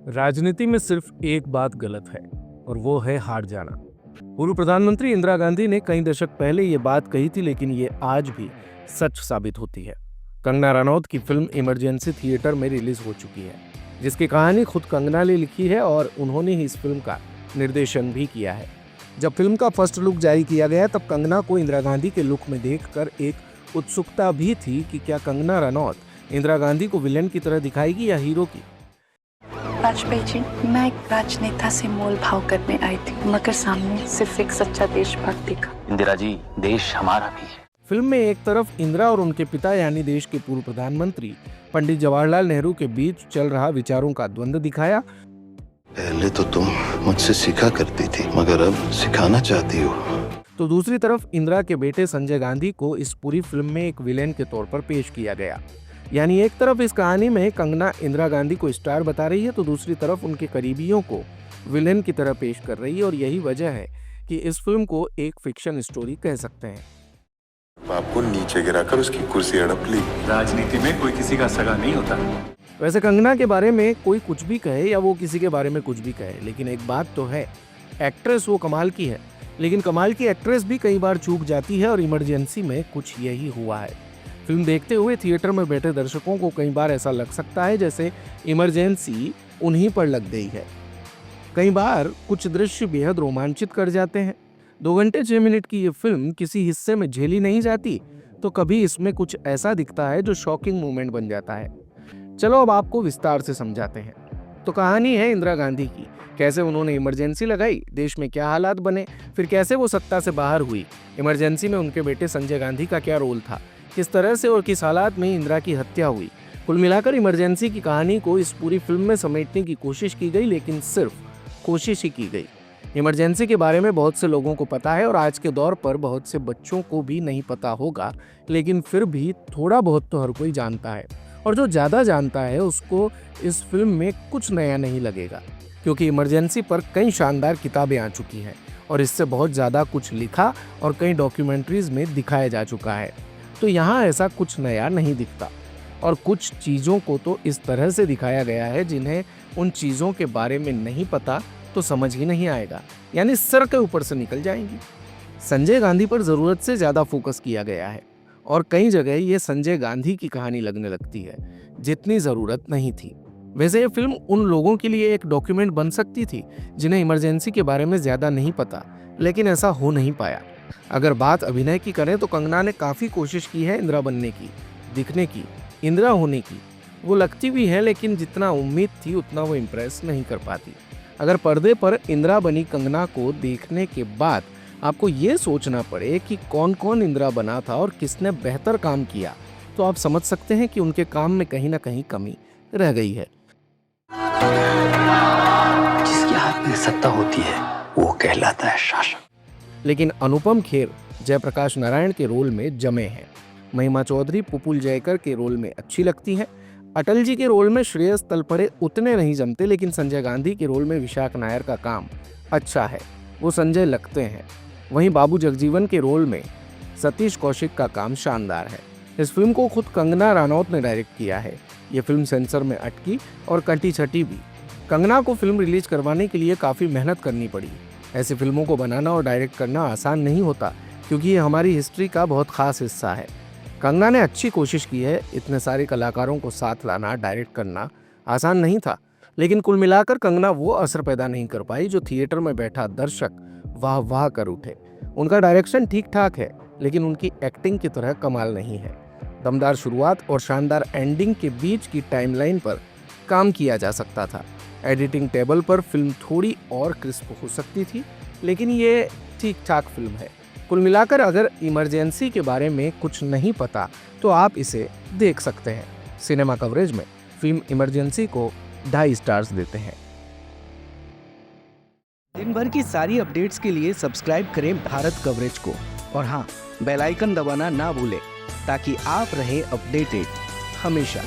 राजनीति में सिर्फ एक बात गलत है और वो है हार जाना। पूर्व प्रधानमंत्री इंदिरा गांधी ने कई दशक पहले ये बात कही थी, लेकिन ये आज भी सच साबित होती है। कंगना रनौत की फिल्म इमरजेंसी थिएटर में रिलीज हो चुकी है, जिसकी कहानी खुद कंगना ने लिखी है और उन्होंने ही इस फिल्म का निर्देशन भी किया है। जब फिल्म का फर्स्ट लुक जारी किया गया तब कंगना को इंदिरा गांधी के लुक में देखकर एक उत्सुकता भी थी कि क्या कंगना रनौत इंदिरा गांधी को विलेन की तरह दिखाएगी या हीरो की। वाजपेयी जी, मैं एक राजनेता से मोल भाव करने आई थी, मगर सामने सिर्फ एक सच्चा देशभक्त दिखा। इंदिरा जी, देश हमारा भी है। फिल्म में एक तरफ इंदिरा और उनके पिता यानी देश के पूर्व प्रधानमंत्री पंडित जवाहरलाल नेहरू के बीच चल रहा विचारों का द्वंद्व दिखाया। पहले तो तुम मुझसे सीखा करती थी, मगर अब सिखाना चाहती हो। तो दूसरी तरफ इंदिरा के बेटे संजय गांधी को इस पूरी फिल्म में एक विलेन के तौर पर पेश किया गया। यानी एक तरफ इस कहानी में कंगना इंदिरा गांधी को स्टार बता रही है, तो दूसरी तरफ उनके करीबियों को विलेन की तरह पेश कर रही है। और यही वजह है कि इस फिल्म को एक फिक्शन स्टोरी कह सकते हैं। बाप को नीचे गिराकर उसकी कुर्सी हड़प ली। राजनीति में कोई किसी का सगा नहीं होता। वैसे कंगना के बारे में कोई कुछ भी कहे या वो किसी के बारे में कुछ भी कहे, लेकिन एक बात तो है, एक्ट्रेस वो कमाल की है। लेकिन कमाल की एक्ट्रेस भी कई बार चूक जाती है और इमरजेंसी में कुछ यही हुआ है। फिल्म देखते हुए थिएटर में बैठे दर्शकों को कई बार ऐसा लग सकता है जैसे इमरजेंसी उन्हीं पर लग गई है। कई बार कुछ दृश्य बेहद रोमांचित कर जाते हैं। 2 घंटे 6 मिनट की ये फिल्म किसी हिस्से में झेली नहीं जाती, तो कभी इसमें कुछ ऐसा दिखता है जो शॉकिंग मोमेंट बन जाता है। चलो अब आपको विस्तार से समझाते हैं। तो कहानी है इंदिरा गांधी की, कैसे उन्होंने इमरजेंसी लगाई, देश में क्या हालात बने, फिर कैसे वो सत्ता से बाहर हुई, इमरजेंसी में उनके बेटे संजय गांधी का क्या रोल था, किस तरह से और किस हालात में इंदिरा की हत्या हुई। कुल मिलाकर इमरजेंसी की कहानी को इस पूरी फिल्म में समेटने की कोशिश की गई, लेकिन सिर्फ कोशिश ही की गई। इमरजेंसी के बारे में बहुत से लोगों को पता है और आज के दौर पर बहुत से बच्चों को भी नहीं पता होगा, लेकिन फिर भी थोड़ा बहुत तो हर कोई जानता है। और जो ज़्यादा जानता है उसको इस फिल्म में कुछ नया नहीं लगेगा, क्योंकि इमरजेंसी पर कई शानदार किताबें आ चुकी हैं और इससे बहुत ज़्यादा कुछ लिखा और कई डॉक्यूमेंट्रीज में दिखाया जा चुका है। तो यहाँ ऐसा कुछ नया नहीं दिखता और कुछ चीज़ों को तो इस तरह से दिखाया गया है जिन्हें उन चीज़ों के बारे में नहीं पता तो समझ ही नहीं आएगा, यानी सर के ऊपर से निकल जाएंगी। संजय गांधी पर ज़रूरत से ज़्यादा फोकस किया गया है और कई जगह ये संजय गांधी की कहानी लगने लगती है जितनी ज़रूरत नहीं थी। वैसे ये फिल्म उन लोगों के लिए एक डॉक्यूमेंट बन सकती थी जिन्हें इमरजेंसी के बारे में ज़्यादा नहीं पता, लेकिन ऐसा हो नहीं पाया। अगर बात अभिनय की करें तो कंगना ने काफ़ी कोशिश की है इंदिरा बनने की, दिखने की, इंदिरा होने की। वो लगती भी है, लेकिन जितना उम्मीद थी उतना वो इम्प्रेस नहीं कर पाती। अगर पर्दे पर इंदिरा बनी कंगना को देखने के बाद आपको ये सोचना पड़े कि कौन कौन इंदिरा बना था और किसने बेहतर काम किया, तो आप समझ सकते हैं कि उनके काम में कहीं ना कहीं कमी रह गई है। जिसके हाथ में सत्ता होती है वो कहलाता है शासक। लेकिन अनुपम खेर जयप्रकाश नारायण के रोल में जमे हैं। महिमा चौधरी पुपुल जयकर के रोल में अच्छी लगती हैं। अटल जी के रोल में श्रेयस तलपरे उतने नहीं जमते, लेकिन संजय गांधी के रोल में विशाख नायर का काम अच्छा है, वो संजय लगते हैं। वहीं बाबू जगजीवन के रोल में सतीश कौशिक का काम शानदार है। इस फिल्म को खुद कंगना रनौत ने डायरेक्ट किया है। ये फिल्म सेंसर में अटकी और कटी छटी भी। कंगना को फिल्म रिलीज करवाने के लिए काफ़ी मेहनत करनी पड़ी। ऐसी फिल्मों को बनाना और डायरेक्ट करना आसान नहीं होता, क्योंकि ये हमारी हिस्ट्री का बहुत खास हिस्सा है। कंगना ने अच्छी कोशिश की है। इतने सारे कलाकारों को साथ लाना, डायरेक्ट करना आसान नहीं था, लेकिन कुल मिलाकर कंगना वो असर पैदा नहीं कर पाई जो थिएटर में बैठा दर्शक वाह वाह कर उठे। उनका डायरेक्शन ठीक ठाक है, लेकिन उनकी एक्टिंग की तरह कमाल नहीं है। दमदार शुरुआत और शानदार एंडिंग के बीच की टाइमलाइन पर काम किया जा सकता था। एडिटिंग टेबल पर फिल्म थोड़ी और क्रिस्प हो सकती थी, लेकिन ये ठीक ठाक फिल्म है। कुल मिलाकर अगर इमरजेंसी के बारे में कुछ नहीं पता तो आप इसे देख सकते हैं। सिनेमा कवरेज में फिल्म इमरजेंसी को 2.5 स्टार्स देते हैं। दिन भर की सारी अपडेट्स के लिए सब्सक्राइब करें भारत कवरेज को और हाँ, बेल आइकन दबाना ना भूलें ताकि आप रहे अपडेटेड हमेशा।